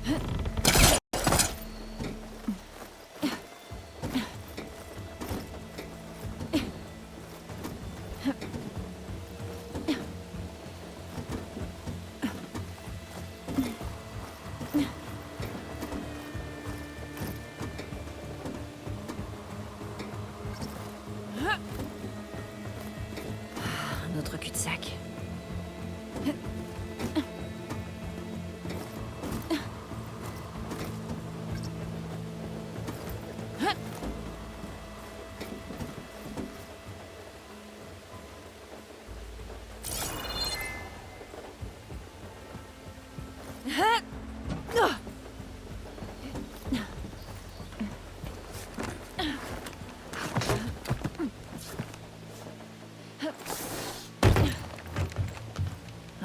Un autre cul-de-sac.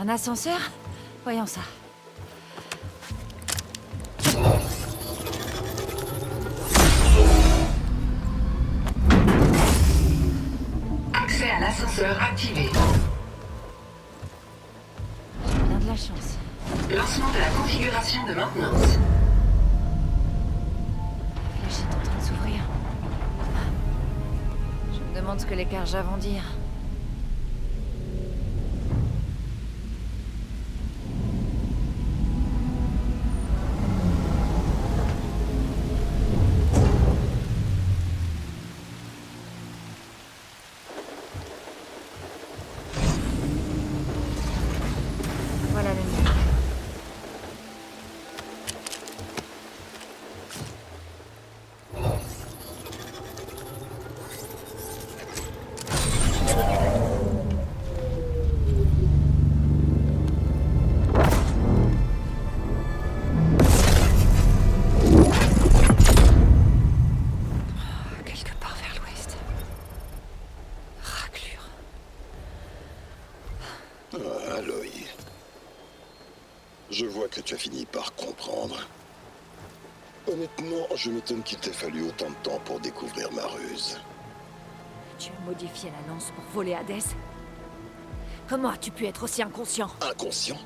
Un ascenseur? Voyons ça. Accès à l'ascenseur activé. J'ai bien de la chance. Lancement de la configuration de maintenance. La flèche est en train de s'ouvrir. Je me demande ce que les Carja vont dire. Voilà le mur. Quelque part vers l'ouest. Raclure. Ah, Aloy. Je vois que tu as fini par comprendre. Honnêtement, je m'étonne qu'il t'ait fallu autant de temps pour découvrir ma ruse. Tu as modifié la lance pour voler Hades? Comment as-tu pu être aussi inconscient? Inconscient?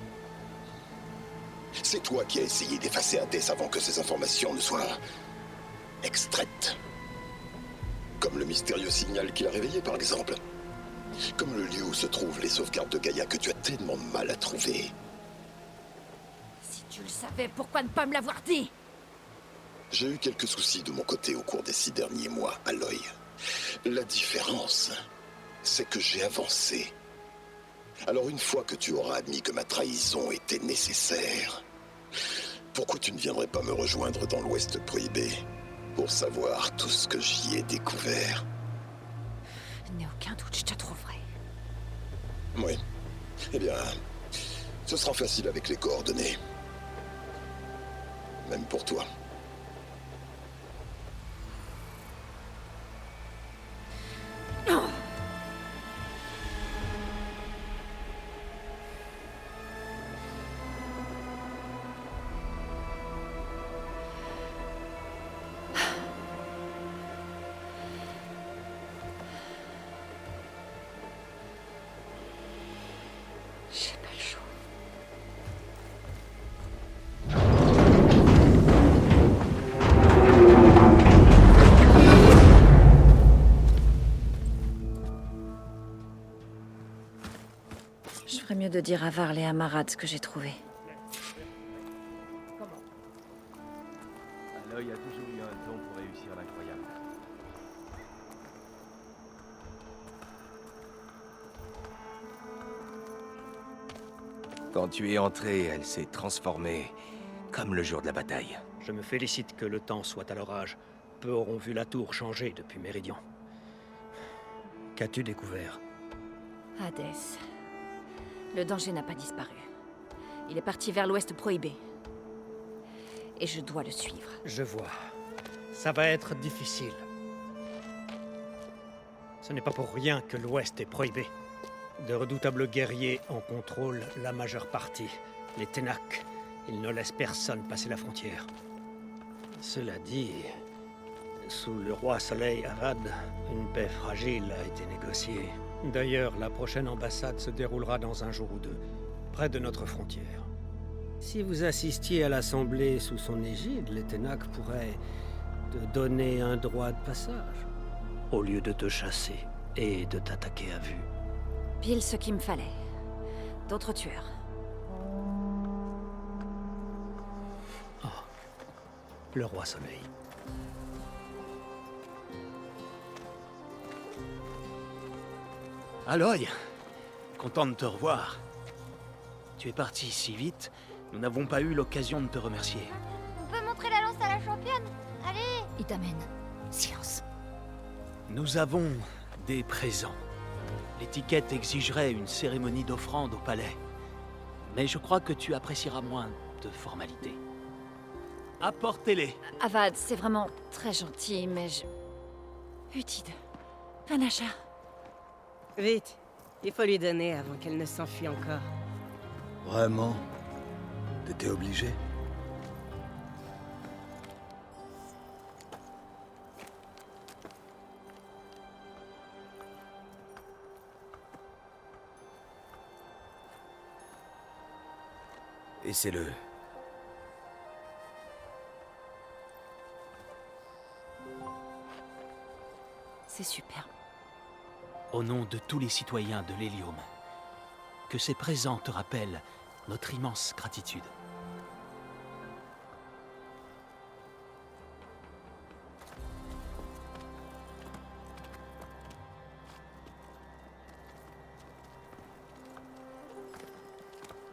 C'est toi qui as essayé d'effacer Hades avant que ces informations ne soient extraites. Comme le mystérieux signal qu'il a réveillé, par exemple. Comme le lieu où se trouvent les sauvegardes de Gaïa que tu as tellement de mal à trouver. Si tu le savais, pourquoi ne pas me l'avoir dit? J'ai eu quelques soucis de mon côté au cours des 6 derniers mois, Aloy. La différence, c'est que j'ai avancé. Alors une fois que tu auras admis que ma trahison était nécessaire, pourquoi tu ne viendrais pas me rejoindre dans l'Ouest prohibé pour savoir tout ce que j'y ai découvert? Je n'ai aucun doute, je te trouverai. Oui. Eh bien, ce sera facile avec les coordonnées. Même pour toi. J'ai pas le choix. Je ferais mieux de dire à Varl et à Marad ce que j'ai trouvé. Aloy a toujours eu un don pour réussir l'incroyable. Quand tu es entré, elle s'est transformée, comme le jour de la bataille. Je me félicite que le temps soit à l'orage. Peu auront vu la tour changer depuis Méridian. Qu'as-tu découvert? Hades. Le danger n'a pas disparu. Il est parti vers l'Ouest prohibé. Et je dois le suivre. Je vois. Ça va être difficile. Ce n'est pas pour rien que l'Ouest est prohibé. De redoutables guerriers en contrôlent la majeure partie. Les Ténac. Ils ne laissent personne passer la frontière. Cela dit, sous le roi Soleil Arad, une paix fragile a été négociée. D'ailleurs, la prochaine ambassade se déroulera dans un jour ou deux, près de notre frontière. Si vous assistiez à l'Assemblée sous son égide, les Ténac pourraient te donner un droit de passage, au lieu de te chasser et de t'attaquer à vue. Pile ce qu'il me fallait. D'autres tueurs. Le roi Soleil. Aloy, content de te revoir. Tu es parti si vite, nous n'avons pas eu l'occasion de te remercier. On peut montrer la lance à la championne? Allez! Il t'amène. Silence. Nous avons des présents. L'étiquette exigerait une cérémonie d'offrande au palais. Mais je crois que tu apprécieras moins de formalités. Apportez-les. Avad, c'est vraiment très gentil, mais je... Utide. Panacha. Vite, il faut lui donner avant qu'elle ne s'enfuit encore. Vraiment? T'étais obligé? Essaie-le. C'est superbe. Au nom de tous les citoyens de l'Hélium, que ces présents te rappellent notre immense gratitude.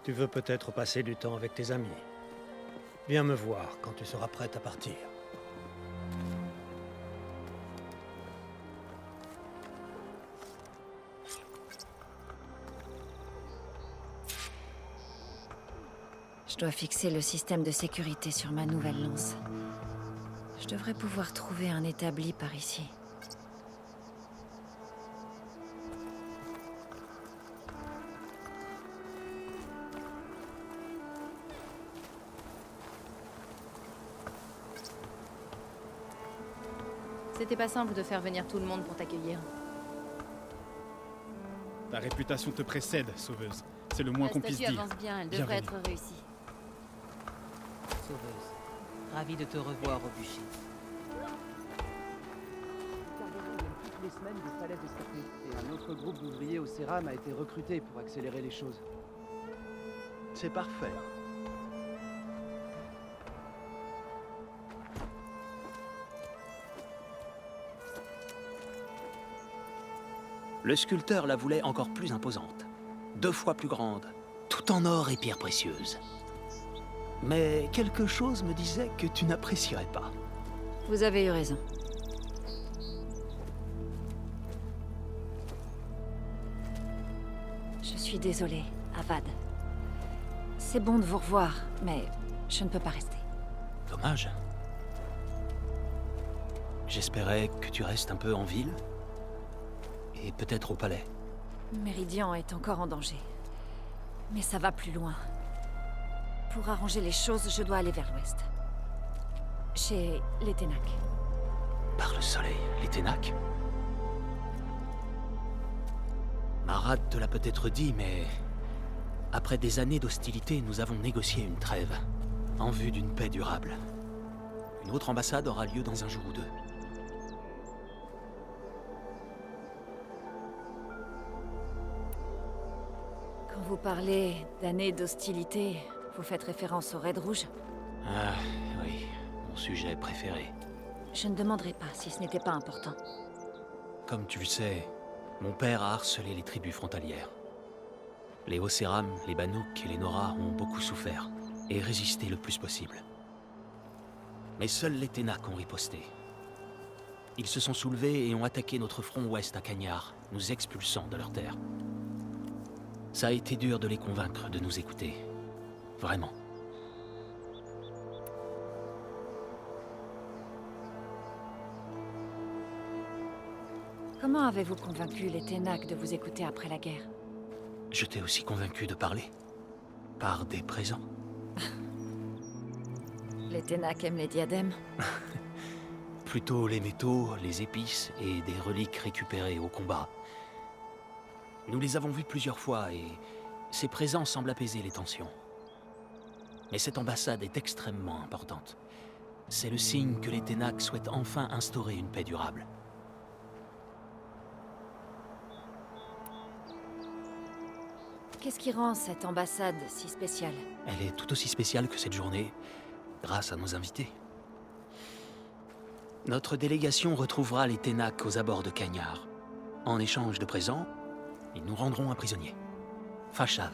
Tu veux peut-être passer du temps avec tes amis. Viens me voir quand tu seras prête à partir. Je dois fixer le système de sécurité sur ma nouvelle lance. Je devrais pouvoir trouver un établi par ici. C'était pas simple de faire venir tout le monde pour t'accueillir. Ta réputation te précède, sauveuse. C'est le moins qu'on puisse dire. La statue avance bien, elle devrait être réussie. Sauveuse, ravi de te revoir au bûcher. Toutes les semaines des falaises escarpées, et un autre groupe d'ouvriers au Céram a été recruté pour accélérer les choses. C'est parfait. Le sculpteur la voulait encore plus imposante, 2 fois plus grande, tout en or et pierres précieuses. Mais quelque chose me disait que tu n'apprécierais pas. Vous avez eu raison. Je suis désolée, Avad. C'est bon de vous revoir, mais je ne peux pas rester. Dommage. J'espérais que tu restes un peu en ville. Et peut-être au palais. Méridian est encore en danger. Mais ça va plus loin. Pour arranger les choses, je dois aller vers l'ouest. Chez les Ténac. Par le soleil, les Ténac? Marat te l'a peut-être dit, mais... Après des années d'hostilité, nous avons négocié une trêve. En vue d'une paix durable. Une autre ambassade aura lieu dans un jour ou 2. Quand vous parlez d'années d'hostilité, vous faites référence au Raid Rouge? Ah, oui, mon sujet préféré. Je ne demanderai pas si ce n'était pas important. Comme tu le sais, mon père a harcelé les tribus frontalières. Les Océram, les Banouks et les Nora ont beaucoup souffert et résisté le plus possible. Mais seuls les Ténac ont riposté. Ils se sont soulevés et ont attaqué notre front ouest à Cagnard, nous expulsant de leur terre. Ça a été dur de les convaincre de nous écouter. Vraiment. Comment avez-vous convaincu les Ténac de vous écouter après la guerre? Je t'ai aussi convaincu de parler. Par des présents. Les Ténac aiment les diadèmes? Plutôt les métaux, les épices et des reliques récupérées au combat. Nous les avons vus plusieurs fois et ces présents semblent apaiser les tensions. Mais cette ambassade est extrêmement importante. C'est le signe que les Ténac souhaitent enfin instaurer une paix durable. Qu'est-ce qui rend cette ambassade si spéciale? Elle est tout aussi spéciale que cette journée, grâce à nos invités. Notre délégation retrouvera les Ténac aux abords de Cagnard. En échange de présents, ils nous rendront un prisonnier. Fashav,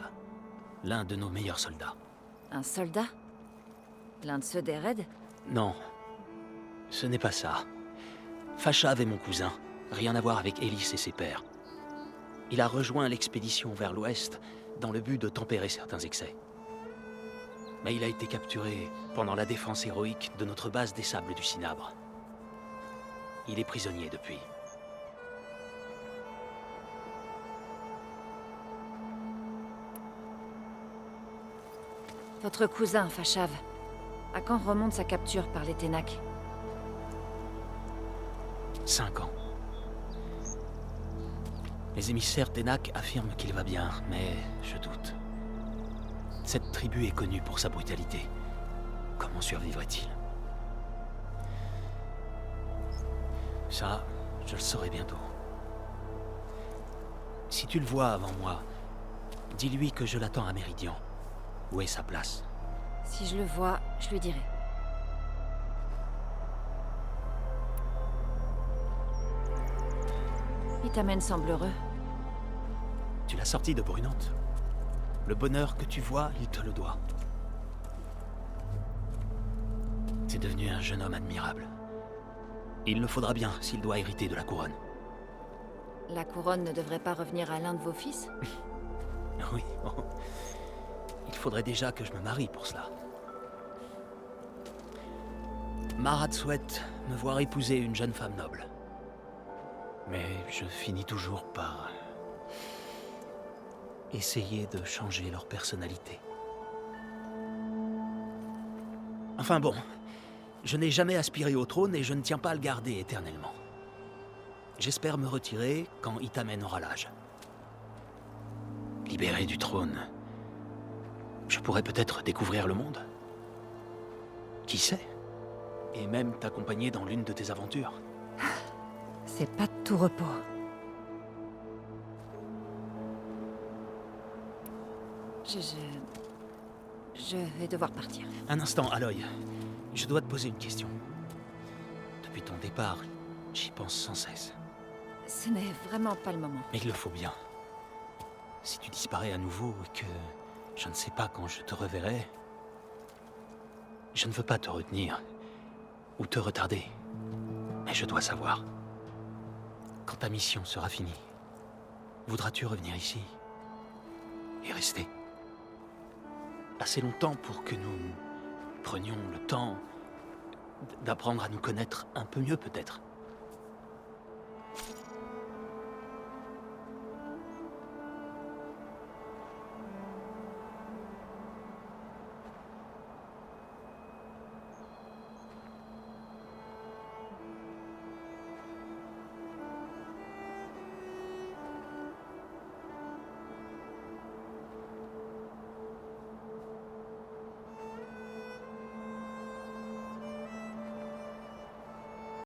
l'un de nos meilleurs soldats. Un soldat? L'un de ceux des raids? Non, ce n'est pas ça. Fashav est mon cousin, rien à voir avec Élise et ses pères. Il a rejoint l'expédition vers l'ouest dans le but de tempérer certains excès. Mais il a été capturé pendant la défense héroïque de notre base des Sables du Cinabre. Il est prisonnier depuis. Votre cousin, Fashav. À quand remonte sa capture par les Ténac? 5 ans. Les émissaires Ténac affirment qu'il va bien, mais je doute. Cette tribu est connue pour sa brutalité. Comment survivrait-il? Ça, je le saurai bientôt. Si tu le vois avant moi, dis-lui que je l'attends à Méridian. Où est sa place? Si je le vois, je lui dirai. Itamen semble heureux. Tu l'as sorti de Brunante. Le bonheur que tu vois, il te le doit. C'est devenu un jeune homme admirable. Il le faudra bien s'il doit hériter de la couronne. La couronne ne devrait pas revenir à l'un de vos fils? Oui, bon. Il faudrait déjà que je me marie pour cela. Marat souhaite me voir épouser une jeune femme noble. Mais je finis toujours par essayer de changer leur personnalité. Enfin bon, je n'ai jamais aspiré au trône et je ne tiens pas à le garder éternellement. J'espère me retirer quand Itamen aura l'âge. Libéré du trône, je pourrais peut-être découvrir le monde. Qui sait? Et même t'accompagner dans l'une de tes aventures. C'est pas de tout repos. Je vais devoir partir. Un instant, Aloy. Je dois te poser une question. Depuis ton départ, j'y pense sans cesse. Ce n'est vraiment pas le moment. Mais il le faut bien. Si tu disparais à nouveau et que je ne sais pas quand je te reverrai, je ne veux pas te retenir ou te retarder. Mais je dois savoir. Quand ta mission sera finie, voudras-tu revenir ici et rester assez longtemps pour que nous prenions le temps d'apprendre à nous connaître un peu mieux peut-être?